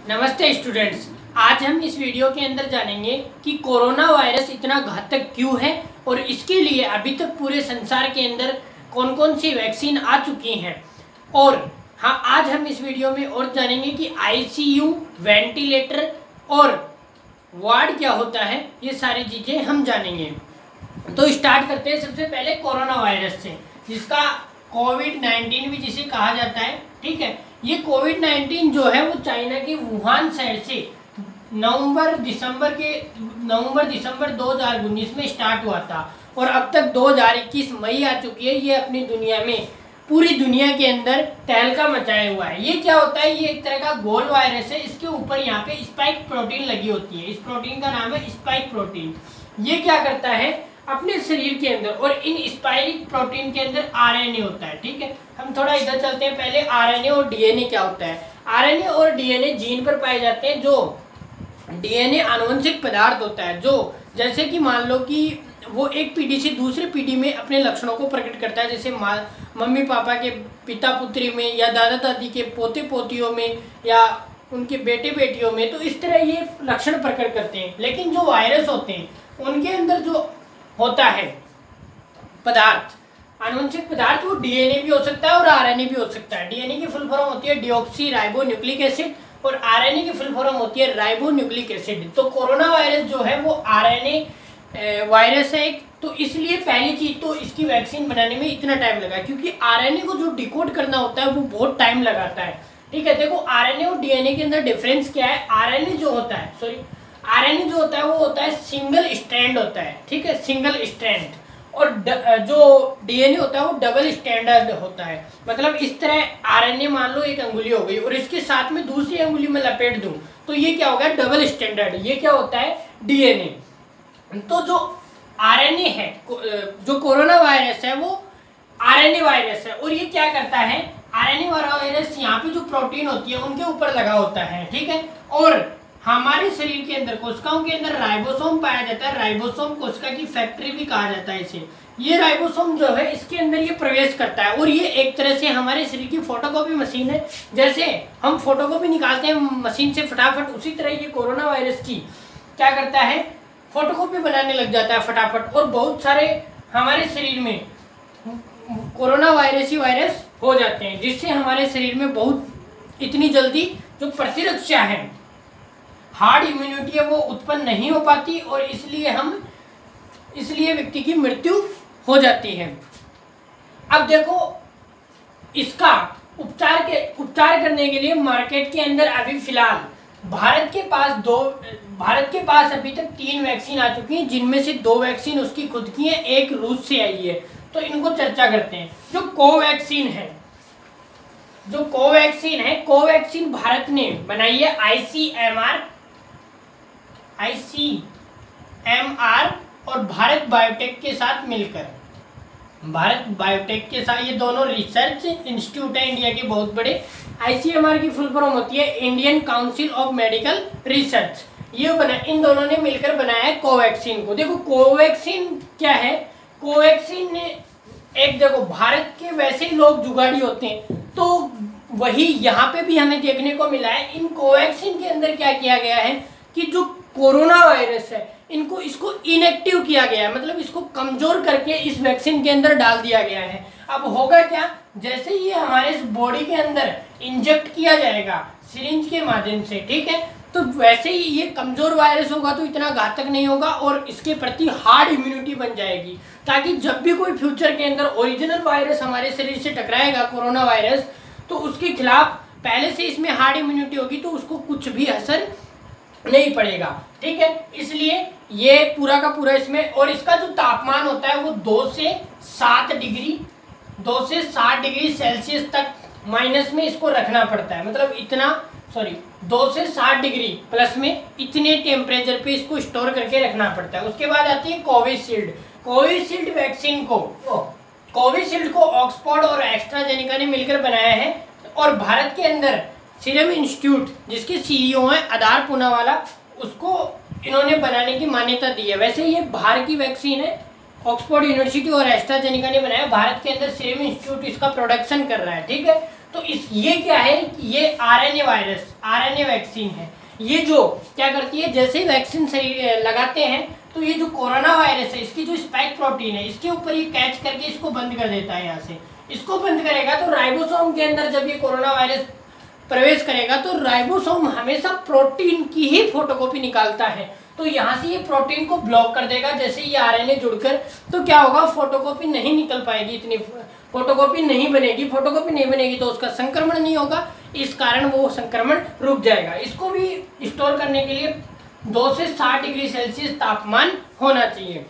नमस्ते स्टूडेंट्स। आज हम इस वीडियो के अंदर जानेंगे कि कोरोना वायरस इतना घातक क्यों है और इसके लिए अभी तक पूरे संसार के अंदर कौन कौन सी वैक्सीन आ चुकी हैं। और हाँ, आज हम इस वीडियो में और जानेंगे कि आईसीयू, वेंटिलेटर और वार्ड क्या होता है, ये सारी चीज़ें हम जानेंगे। तो स्टार्ट करते हैं सबसे पहले कोरोना वायरस से, जिसका कोविड-19 भी जिसे कहा जाता है। ठीक है, ये कोविड-19 जो है वो चाइना के वुहान शहर से नवंबर दिसंबर 2019 में स्टार्ट हुआ था और अब तक 2021 मई आ चुकी है। ये अपनी दुनिया में, पूरी दुनिया के अंदर तहलका मचाया हुआ है। ये क्या होता है? ये एक तरह का गोल वायरस है। इसके ऊपर यहाँ पे स्पाइक प्रोटीन लगी होती है। इस प्रोटीन का नाम है स्पाइक प्रोटीन। ये क्या करता है अपने शरीर के अंदर, और इन स्पाइक प्रोटीन के अंदर आरएनए होता है। ठीक है, हम थोड़ा इधर चलते हैं। पहले आरएनए और डीएनए क्या होता है। आरएनए और डीएनए जीन पर पाए जाते हैं। जो डीएनए आनुवंशिक पदार्थ होता है, जो जैसे कि मान लो कि वो एक पीढ़ी से दूसरी पीढ़ी में अपने लक्षणों को प्रकट करता है। जैसे मम्मी पापा के पिता पुत्री में, या दादा दादी के पोते पोतियों में, या उनके बेटे बेटियों में। तो इस तरह ये लक्षण प्रकट करते हैं। लेकिन जो वायरस होते हैं उनके अंदर जो होता है पदार्थ, आनुवंशिक पदार्थ, वो डीएनए भी हो सकता है और आरएनए भी हो सकता है। डीएनए की फुल फॉर्म होती है डीऑक्सी राइबो न्यूक्लिक एसिड और आरएनए की फुल फॉर्म होती है राइबो न्यूक्लिक एसिड। तो कोरोना वायरस जो है वो आरएनए वायरस है एक। तो इसलिए पहली चीज तो इसकी वैक्सीन बनाने में इतना टाइम लगा, क्योंकि आरएनए को जो डिकोड करना होता है वो बहुत टाइम लगाता है। ठीक है, देखो आरएनए और डीएनए के अंदर डिफरेंस क्या है। आरएनए जो होता है वो होता है सिंगल स्ट्रैंड होता है। ठीक है, सिंगल स्ट्रैंड। और जो डीएनए होता है वो डबल स्टैंडर्ड होता है। मतलब इस तरह आरएनए मान लो एक अंगुली हो गई और इसके साथ में दूसरी अंगुली में लपेट दूं तो ये क्या होगा? Double standard. ये क्या होता है? डीएनए। तो जो आरएनए है, जो कोरोना वायरस है वो आरएनए वायरस है। और ये क्या करता है? आरएनए वायरस यहाँ पे जो प्रोटीन होती है उनके ऊपर लगा होता है। ठीक है, और हमारे शरीर के अंदर कोशिकाओं के अंदर राइबोसोम पाया जाता है। राइबोसोम कोशिका की फैक्ट्री भी कहा जाता है इसे। ये राइबोसोम जो है इसके अंदर ये प्रवेश करता है और ये एक तरह से हमारे शरीर की फोटोकॉपी मशीन है। जैसे हम फोटोकॉपी निकालते हैं मशीन से फटाफट, उसी तरह ये कोरोना वायरस की क्या करता है? फोटोकॉपी बनाने लग जाता है फटाफट। और बहुत सारे हमारे शरीर में कोरोना वायरस ही वायरस हो जाते हैं, जिससे हमारे शरीर में बहुत इतनी जल्दी जो प्रतिरक्षा है, हार्ड इम्यूनिटी है, वो उत्पन्न नहीं हो पाती और इसलिए व्यक्ति की मृत्यु हो जाती है। अब देखो, इसका उपचार करने के लिए मार्केट के अंदर अभी फिलहाल भारत के पास अभी तक 3 वैक्सीन आ चुकी हैं, जिनमें से 2 वैक्सीन उसकी खुद की है, एक रूस से आई है। तो इनको चर्चा करते हैं। जो कोवैक्सीन है, कोवैक्सीन भारत ने बनाई है आईसीएमआर और भारत बायोटेक के साथ मिलकर। भारत बायोटेक के साथ, ये दोनों रिसर्च इंस्टीट्यूट है इंडिया के बहुत बड़े। आईसीएमआर की फुल फॉर्म होती है Indian council of medical research. इन दोनों ने मिलकर बनाया है कोवैक्सीन को। देखो कोवैक्सीन क्या है? कोवैक्सीन ने देखो, भारत के वैसे लोग जुगाड़ी होते हैं, तो वही यहाँ पे भी हमें देखने को मिला है। इन कोवैक्सीन के अंदर क्या किया गया है कि जो कोरोना वायरस है इसको इनएक्टिव किया गया है, मतलब इसको कमजोर करके इस वैक्सीन के अंदर डाल दिया गया है। अब होगा क्या? जैसे ये हमारे इस बॉडी के अंदर इंजेक्ट किया जाएगा सिरिंज के माध्यम से, ठीक है, तो वैसे ही ये कमजोर वायरस होगा तो इतना घातक नहीं होगा और इसके प्रति हार्ड इम्यूनिटी बन जाएगी, ताकि जब भी कोई फ्यूचर के अंदर ओरिजिनल वायरस हमारे शरीर से टकराएगा, कोरोना वायरस, तो उसके खिलाफ पहले से इसमें हार्ड इम्यूनिटी होगी तो उसको कुछ भी असर नहीं पड़ेगा। ठीक है, इसलिए ये पूरा का पूरा इसमें, और इसका जो तापमान होता है वो 2 से 7 डिग्री सेल्सियस तक माइनस में इसको रखना पड़ता है। मतलब 2 से 7 डिग्री प्लस में इतने टेम्परेचर पे इसको स्टोर करके रखना पड़ता है। उसके बाद आती है कोविशील्ड वैक्सीन को ऑक्सफोर्ड और एस्ट्राजेनेका ने मिलकर बनाया है। और भारत के अंदर सीरम इंस्टीट्यूट, जिसके सीईओ हैं आधार पूनावाला, उसको इन्होंने बनाने की मान्यता दी है। वैसे ये बाहर की वैक्सीन है, ऑक्सफोर्ड यूनिवर्सिटी और एस्ट्राजेनेका ने बनाया। भारत के अंदर सीरम इंस्टीट्यूट इसका प्रोडक्शन कर रहा है। ठीक है, तो इस ये क्या है कि ये आरएनए वायरस, आरएनए वैक्सीन है। ये जो क्या करती है, जैसे ही वैक्सीन शरीर लगाते हैं तो ये जो कोरोना वायरस है इसकी जो स्पाइक प्रोटीन है इसके ऊपर ये कैच करके इसको बंद कर देता है। यहाँ से इसको बंद करेगा तो राइबोसोम के अंदर जब ये कोरोना वायरस प्रवेश करेगा तो राइबोसोम हमेशा प्रोटीन की ही फोटोकॉपी निकालता है, तो यहाँ से ये प्रोटीन को ब्लॉक कर देगा। जैसे ये आरएनए जुड़कर तो क्या होगा, फोटोकॉपी नहीं निकल पाएगी, इतनी फोटोकॉपी नहीं बनेगी। फोटोकॉपी नहीं बनेगी तो उसका संक्रमण नहीं होगा, इस कारण वो संक्रमण रुक जाएगा। इसको भी स्टोर करने के लिए 2 से 60 डिग्री सेल्सियस तापमान होना चाहिए।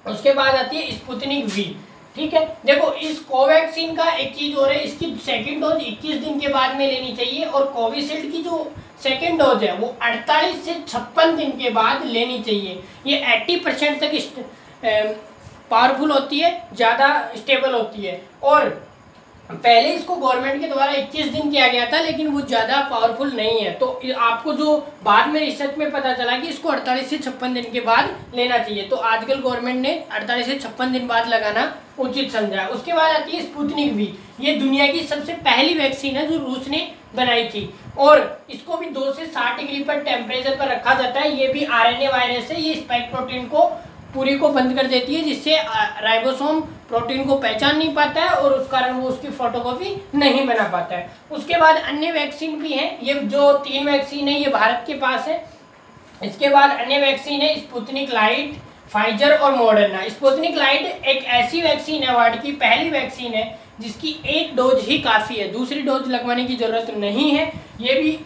उसके बाद आती है स्पुतनिक वी। ठीक है, देखो इस कोवैक्सीन का एक चीज और है, इसकी सेकंड डोज 21 दिन के बाद में लेनी चाहिए और कोविशील्ड की जो सेकंड डोज है वो 48 से 56 दिन के बाद लेनी चाहिए। ये 80% तक पावरफुल होती है, ज़्यादा स्टेबल होती है। और पहले इसको गवर्नमेंट के द्वारा 21 दिन किया गया था लेकिन वो ज़्यादा पावरफुल नहीं है, तो आपको जो बाद में रिसर्च में पता चला कि इसको 48 से 56 दिन के बाद लेना चाहिए, तो आजकल गवर्नमेंट ने 48 से 56 दिन बाद लगाना उचित समझा है। उसके बाद आती है स्पुतनिक वी। ये दुनिया की सबसे पहली वैक्सीन है जो रूस ने बनाई थी और इसको भी 2 से 60 डिग्री पर टेम्परेचर पर रखा जाता है। ये भी आरएनए वायरस है, ये स्पाइक प्रोटीन को पूरी को बंद कर देती है जिससे राइबोसोम प्रोटीन को पहचान नहीं पाता है और उस कारण वो उसकी फोटोकॉपी नहीं बना पाता है। उसके बाद अन्य वैक्सीन भी हैं, ये जो 3 वैक्सीन है ये भारत के पास है। इसके बाद अन्य वैक्सीन है स्पुतनिक लाइट, फाइजर और मॉडर्ना। स्पुतनिक लाइट एक ऐसी वैक्सीन है, वर्ल्ड की पहली वैक्सीन है जिसकी 1 डोज ही काफ़ी है, दूसरी डोज लगवाने की जरूरत नहीं है। ये भी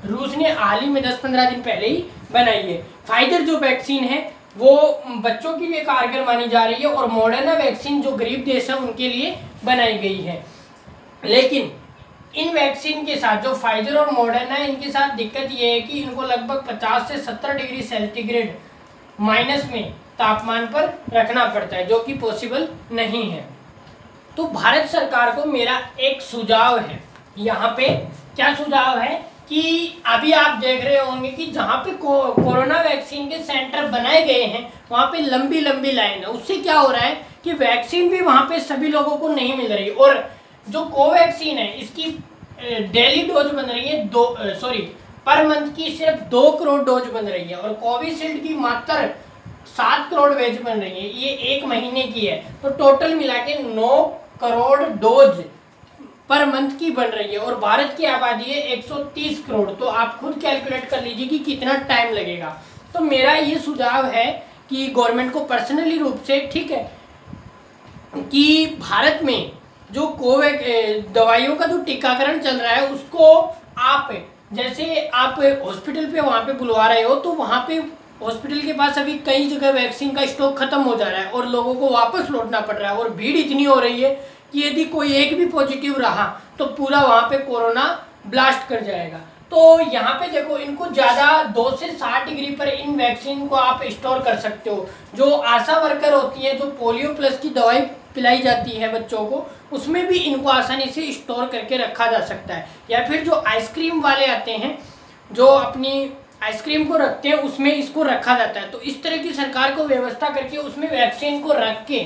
रूस ने हाल ही में 10-15 दिन पहले ही बनाई है। फाइजर जो वैक्सीन है वो बच्चों के लिए कारगर मानी जा रही है और मॉडर्ना वैक्सीन जो गरीब देश है उनके लिए बनाई गई है। लेकिन इन वैक्सीन के साथ जो फाइजर और मॉडर्ना है इनके साथ दिक्कत ये है कि इनको लगभग 50 से 70 डिग्री सेंटीग्रेड माइनस में तापमान पर रखना पड़ता है, जो कि पॉसिबल नहीं है। तो भारत सरकार को मेरा एक सुझाव है, यहाँ पे क्या सुझाव है कि अभी आप देख रहे होंगे कि जहाँ पे कोरोना वैक्सीन के सेंटर बनाए गए हैं वहाँ पे लंबी लंबी लाइन है। उससे क्या हो रहा है कि वैक्सीन भी वहाँ पे सभी लोगों को नहीं मिल रही और जो कोवैक्सीन है इसकी डेली डोज बन रही है पर मंथ की सिर्फ 2 करोड़ डोज बन रही है और कोविशील्ड की मात्र 7 करोड़ डोज बन रही है, ये 1 महीने की है। तो टोटल मिला के 9 करोड़ डोज पर मंथ की बन रही है और भारत की आबादी है 130 करोड़, तो आप खुद कैलकुलेट कर लीजिए कि कितना टाइम लगेगा। तो मेरा ये सुझाव है कि गवर्नमेंट को पर्सनली रूप से, ठीक है, कि भारत में जो दवाइयों का जो टीकाकरण चल रहा है उसको आप जैसे आप हॉस्पिटल पे वहाँ पे बुलवा रहे हो तो वहाँ पे हॉस्पिटल के पास अभी कई जगह वैक्सीन का स्टॉक खत्म हो जा रहा है और लोगों को वापस लौटना पड़ रहा है और भीड़ इतनी हो रही है कि यदि कोई एक भी पॉजिटिव रहा तो पूरा वहाँ पे कोरोना ब्लास्ट कर जाएगा। तो यहाँ पे देखो इनको ज़्यादा 2 से 60 डिग्री पर इन वैक्सीन को आप स्टोर कर सकते हो। जो आशा वर्कर होती है, जो पोलियो प्लस की दवाई पिलाई जाती है बच्चों को, उसमें भी इनको आसानी से स्टोर करके रखा जा सकता है। या फिर जो आइसक्रीम वाले आते हैं जो अपनी आइसक्रीम को रखते हैं उसमें इसको रखा जाता है। तो इस तरह की सरकार को व्यवस्था करके उसमें वैक्सीन को रख के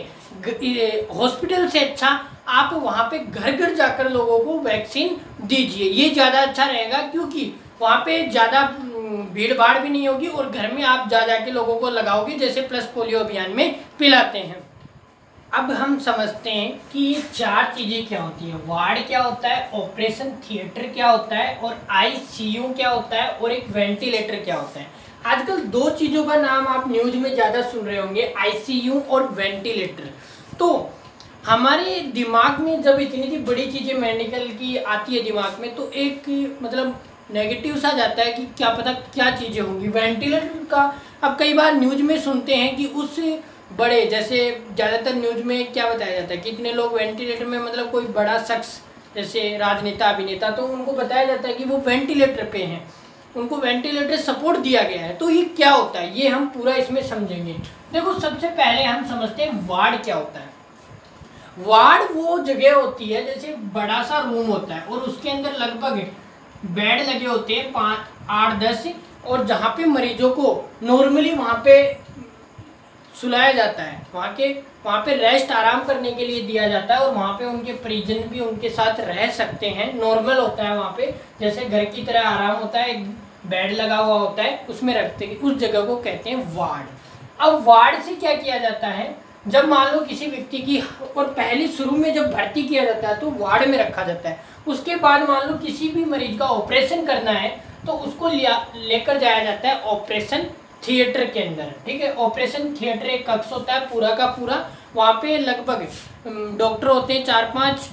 हॉस्पिटल से अच्छा आप वहाँ पे घर घर जाकर लोगों को वैक्सीन दीजिए, ये ज़्यादा अच्छा रहेगा क्योंकि वहाँ पे ज़्यादा भीड़ भाड़ भी नहीं होगी और घर में आप जा के लोगों को लगाओगे जैसे प्लस पोलियो अभियान में पिलाते हैं। अब हम समझते हैं कि ये 4 चीज़ें क्या होती हैं। वार्ड क्या होता है, ऑपरेशन थिएटर क्या होता है और आईसीयू क्या होता है और एक वेंटिलेटर क्या होता है। आजकल 2 चीज़ों का नाम आप न्यूज़ में ज़्यादा सुन रहे होंगे, आईसीयू और वेंटिलेटर। तो हमारे दिमाग में जब इतनी बड़ी चीज़ें मेडिकल की आती है दिमाग में तो एक मतलब नेगेटिव सा जाता है कि क्या पता क्या चीज़ें होंगी। वेंटिलेटर का अब कई बार न्यूज़ में सुनते हैं कि उस बड़े, जैसे ज़्यादातर न्यूज़ में क्या बताया जाता है, कितने लोग वेंटिलेटर में, मतलब कोई बड़ा शख्स जैसे राजनेता अभिनेता, तो उनको बताया जाता है कि वो वेंटिलेटर पे हैं, उनको वेंटिलेटर सपोर्ट दिया गया है। तो ये क्या होता है ये हम पूरा इसमें समझेंगे। देखो सबसे पहले हम समझते हैं वार्ड क्या होता है। वार्ड वो जगह होती है जैसे बड़ा सा रूम होता है और उसके अंदर लगभग बेड लगे होते हैं 5, 8, 10 और जहाँ पे मरीजों को नॉर्मली वहाँ पे सुलाया जाता है, वहाँ पे रेस्ट आराम करने के लिए दिया जाता है और वहाँ पे उनके परिजन भी उनके साथ रह सकते हैं। नॉर्मल होता है वहाँ पे, जैसे घर की तरह आराम होता है, एक बेड लगा हुआ होता है, उसमें रखते हैं, उस जगह को कहते हैं वार्ड। अब वार्ड से क्या किया जाता है, जब मान लो किसी व्यक्ति की, और पहले शुरू में जब भर्ती किया जाता है तो वार्ड में रखा जाता है। उसके बाद मान लो किसी भी मरीज का ऑपरेशन करना है तो उसको लेकर जाया जाता है ऑपरेशन थिएटर के अंदर, ठीक है। ऑपरेशन थिएटर एक कक्ष होता है पूरा का पूरा, वहाँ पे लगभग डॉक्टर होते हैं 4-5,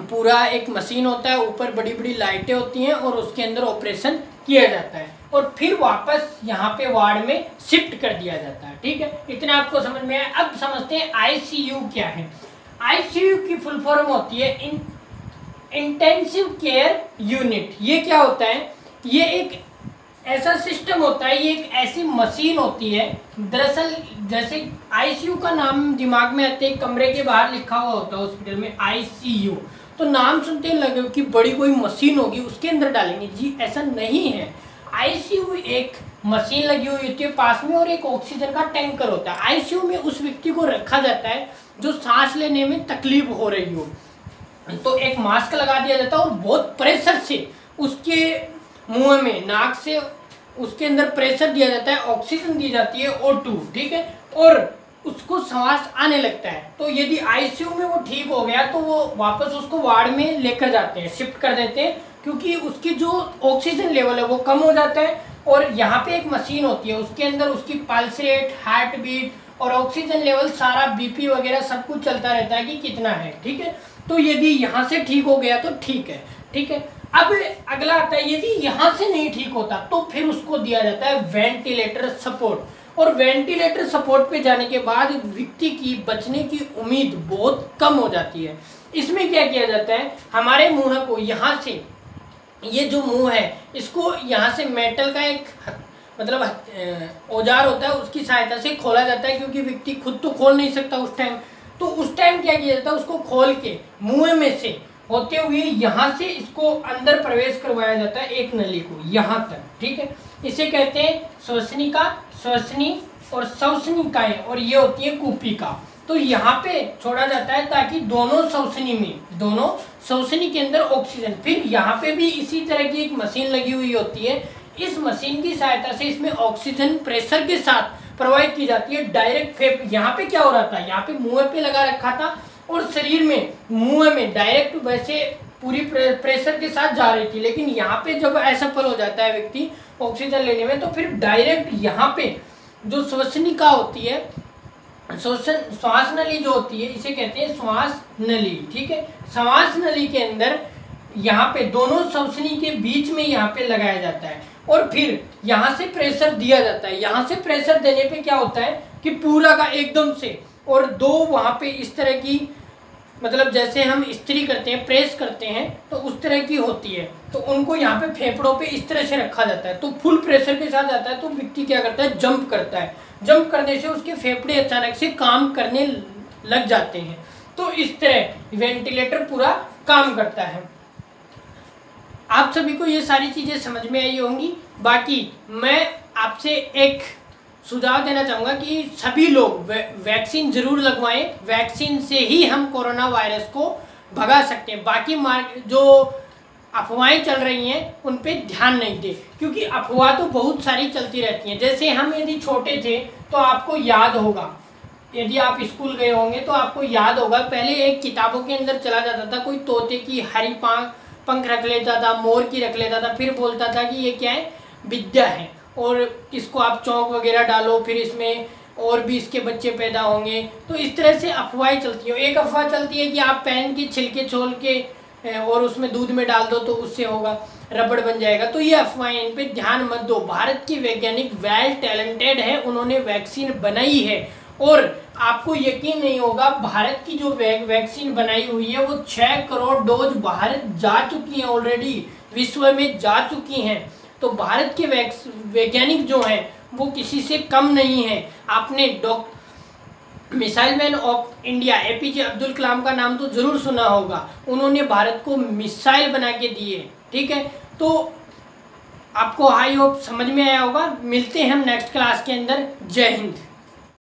पूरा एक मशीन होता है, ऊपर बड़ी बड़ी लाइटें होती हैं और उसके अंदर ऑपरेशन किया जाता है और फिर वापस यहाँ पे वार्ड में शिफ्ट कर दिया जाता है, ठीक है। इतना आपको समझ में आया। अब समझते हैं आईसीयू क्या है। आईसीयू की फुल फॉर्म होती है इंटेंसिव केयर यूनिट। ये क्या होता है, ये एक ऐसा सिस्टम होता है, ये एक ऐसी मशीन होती है। दरअसल जैसे आईसीयू का नाम दिमाग में आते, कमरे के बाहर लिखा हुआ होता है हॉस्पिटल में आईसीयू, तो नाम सुनते ही लगे कि बड़ी कोई मशीन होगी उसके अंदर डालेंगे, जी ऐसा नहीं है। आईसीयू एक मशीन लगी हुई होती है पास में और एक ऑक्सीजन का टैंकर होता है। आईसीयू में उस व्यक्ति को रखा जाता है जो सांस लेने में तकलीफ हो रही हो, तो एक मास्क लगा दिया जाता है और बहुत प्रेशर से उसके मुंह में, नाक से उसके अंदर प्रेशर दिया जाता है, ऑक्सीजन दी जाती है O2, ठीक है, और उसको सांस आने लगता है। तो यदि आईसीयू में वो ठीक हो गया तो वो वापस उसको वार्ड में लेकर जाते हैं, शिफ्ट कर देते हैं, क्योंकि उसकी जो ऑक्सीजन लेवल है वो कम हो जाता है। और यहाँ पे एक मशीन होती है, उसके अंदर उसकी पल्स रेट, हार्ट बीट और ऑक्सीजन लेवल, सारा बीपी वगैरह सब कुछ चलता रहता है कि कितना है, ठीक है। तो यदि यहाँ से ठीक हो गया तो ठीक है, ठीक है। अब अगला आता है, यदि यहाँ से नहीं ठीक होता तो फिर उसको दिया जाता है वेंटिलेटर सपोर्ट। और वेंटिलेटर सपोर्ट पे जाने के बाद व्यक्ति की बचने की उम्मीद बहुत कम हो जाती है। इसमें क्या किया जाता है, हमारे मुंह को यहाँ से, ये जो मुंह है इसको यहाँ से मेटल का एक मतलब औजार होता है, उसकी सहायता से खोला जाता है, क्योंकि व्यक्ति खुद तो खोल नहीं सकता उस टाइम। तो उस टाइम क्या किया जाता है, उसको खोल के मुंह में से होते हुए यहाँ से इसको अंदर प्रवेश करवाया जाता है, एक नली को यहाँ तक, ठीक है। इसे कहते हैं श्वसनिका, श्वसनी और श्वसनिकाएं, और ये होती है कूपिका। तो यहाँ पे छोड़ा जाता है ताकि दोनों श्वसनी के अंदर ऑक्सीजन, फिर यहाँ पे भी इसी तरह की एक मशीन लगी हुई होती है। इस मशीन की सहायता से इसमें ऑक्सीजन प्रेशर के साथ प्रोवाइड की जाती है डायरेक्ट यहाँ पे क्या हो रहा था, यहाँ पे मुंह पे लगा रखा था और शरीर में, मुंह में डायरेक्ट वैसे पूरी प्रेशर के साथ जा रही थी, लेकिन यहाँ पे जब असफल हो जाता है व्यक्ति ऑक्सीजन लेने में, तो फिर डायरेक्ट यहाँ पे जो श्वसनिका होती है, श्वास नली जो होती है, इसे कहते हैं श्वास नली, ठीक है। श्वास नली के अंदर यहाँ पे दोनों श्वसनी के बीच में यहाँ पे लगाया जाता है और फिर यहाँ से प्रेशर दिया जाता है। यहाँ से प्रेशर देने पे क्या होता है कि पूरा का एकदम से, और दो वहाँ पे इस तरह की, मतलब जैसे हम इस्त्री करते हैं, प्रेस करते हैं, तो उस तरह की होती है, तो उनको यहाँ पे फेफड़ों पे इस तरह से रखा जाता है। तो फुल प्रेशर के साथ जाता है तो व्यक्ति क्या करता है, जंप करता है। जंप करने से उसके फेफड़े अचानक से काम करने लग जाते हैं। तो इस तरह वेंटिलेटर पूरा काम करता है। आप सभी को ये सारी चीज़ें समझ में आई होंगी। बाकी मैं आपसे एक सुझाव देना चाहूँगा कि सभी लोग वैक्सीन जरूर लगवाएं। वैक्सीन से ही हम कोरोना वायरस को भगा सकते हैं। बाकी जो अफवाहें चल रही हैं उन पे ध्यान नहीं दें, क्योंकि अफवाह तो बहुत सारी चलती रहती हैं। जैसे हम यदि छोटे थे तो आपको याद होगा, यदि आप स्कूल गए होंगे तो आपको याद होगा, पहले एक किताबों के अंदर चला जाता था, कोई तोते की हरी पंख रख लेता था, मोर की रख लेता था, फिर बोलता था कि ये क्या है, विद्या है, और इसको आप चौक वगैरह डालो, फिर इसमें और भी इसके बच्चे पैदा होंगे। तो इस तरह से अफवाहें चलती है। एक अफवाह चलती है कि आप पेन की छिलके छोल के और उसमें दूध में डाल दो तो उससे होगा, रबड़ बन जाएगा। तो ये अफवाहें, इन पे ध्यान मत दो। भारत की वैज्ञानिक वेल टैलेंटेड है, उन्होंने वैक्सीन बनाई है और आपको यकीन नहीं होगा, भारत की जो वैक्सीन बनाई हुई है वो 6 करोड़ डोज भारत जा चुकी हैं, ऑलरेडी विश्व में जा चुकी हैं। तो भारत के वैज्ञानिक जो हैं वो किसी से कम नहीं है। आपने missile man of India APJ Abdul Kalam का नाम तो जरूर सुना होगा। उन्होंने भारत को मिसाइल बना के दिए, ठीक है। तो आपको आई होप समझ में आया होगा। मिलते हैं हम नेक्स्ट क्लास के अंदर। जय हिंद।